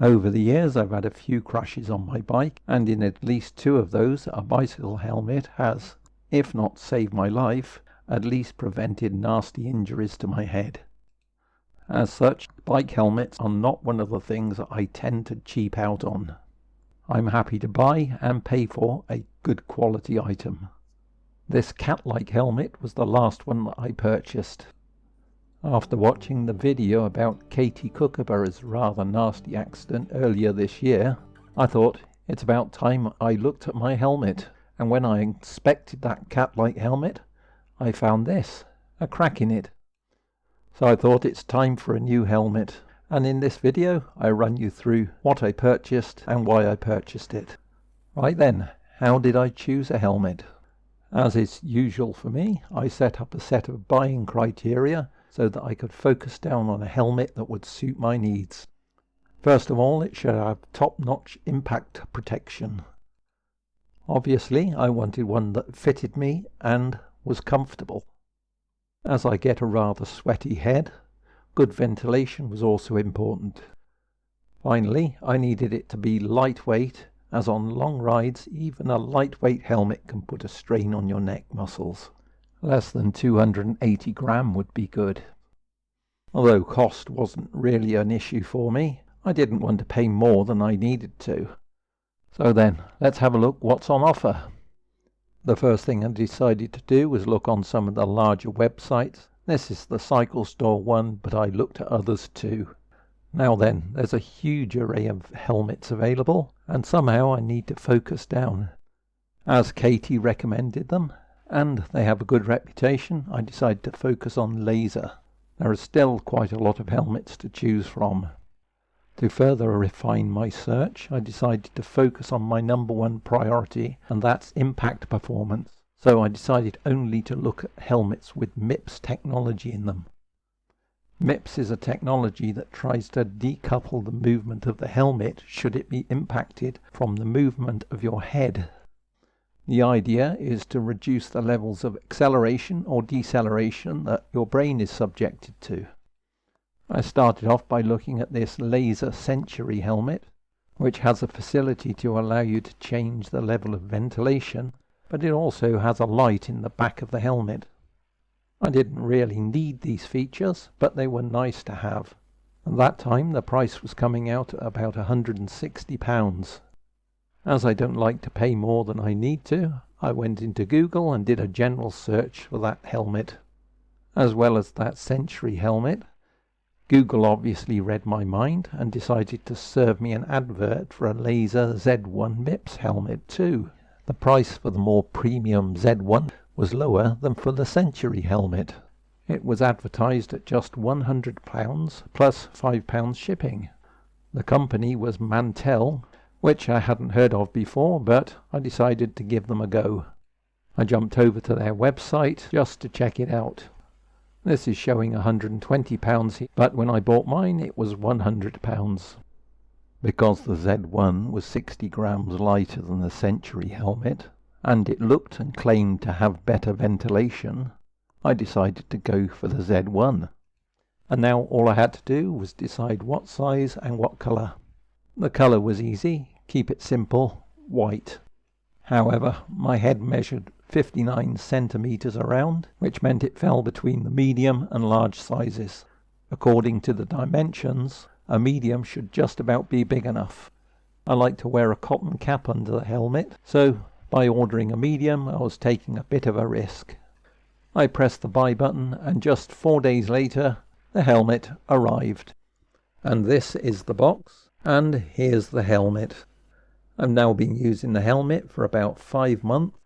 Over the years I've had a few crashes on my bike, and in at least 2 of those a bicycle helmet has, if not saved my life, at least prevented nasty injuries to my head. As such, bike helmets are not one of the things I tend to cheap out on. I'm happy to buy and pay for a good quality item. This cat-like helmet was the last one that I purchased. After watching the video about Katie Kookaburra's rather nasty accident earlier this year, I thought it's about time I looked at my helmet, and when I inspected that cat-like helmet, I found this, a crack in it. So I thought it's time for a new helmet, and in this video I run you through what I purchased and why I purchased it. Right then, how did I choose a helmet? As is usual for me, I set up a set of buying criteria so that I could focus down on a helmet that would suit my needs. First of all, it should have top-notch impact protection. Obviously, I wanted one that fitted me and was comfortable. As I get a rather sweaty head, good ventilation was also important. Finally, I needed it to be lightweight, as on long rides even a lightweight helmet can put a strain on your neck muscles. Less than 280 gram would be good. Although cost wasn't really an issue for me, I didn't want to pay more than I needed to. So then, let's have a look what's on offer. The first thing I decided to do was look on some of the larger websites. This is the Cycle Store one, but I looked at others too. Now then, there's a huge array of helmets available, and somehow I need to focus down. As Katie recommended them, and they have a good reputation, I decided to focus on Lazer. There are still quite a lot of helmets to choose from. To further refine my search, I decided to focus on my number one priority, and that's impact performance. So I decided only to look at helmets with MIPS technology in them. MIPS is a technology that tries to decouple the movement of the helmet should it be impacted from the movement of your head. The idea is to reduce the levels of acceleration or deceleration that your brain is subjected to. I started off by looking at this Lazer Century helmet, which has a facility to allow you to change the level of ventilation, but it also has a light in the back of the helmet. I didn't really need these features, but they were nice to have. At that time the price was coming out at about £160. As I don't like to pay more than I need to, I went into Google and did a general search for that helmet. As well as that Century helmet, Google obviously read my mind and decided to serve me an advert for a Lazer Z1 MIPS helmet too. The price for the more premium Z1 was lower than for the Century helmet. It was advertised at just £100 plus £5 shipping. The company was Mantel, which I hadn't heard of before, but I decided to give them a go. I jumped over to their website just to check it out. This is showing £120, but when I bought mine it was £100. Because the Z1 was 60 grams lighter than the Century helmet, and it looked and claimed to have better ventilation, I decided to go for the Z1. And now all I had to do was decide what size and what colour. The colour was easy, keep it simple, white. However, my head measured 59 centimetres around, which meant it fell between the medium and large sizes. According to the dimensions, a medium should just about be big enough. I like to wear a cotton cap under the helmet, so by ordering a medium I was taking a bit of a risk. I pressed the buy button and just 4 days later the helmet arrived. And this is the box, and here's the helmet. I've now been using the helmet for about 5 months,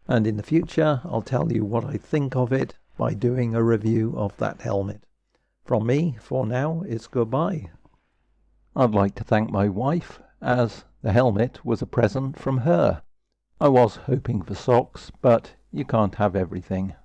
and in the future I'll tell you what I think of it by doing a review of that helmet. From me, for now, it's goodbye. I'd like to thank my wife, as the helmet was a present from her. I was hoping for socks, but you can't have everything.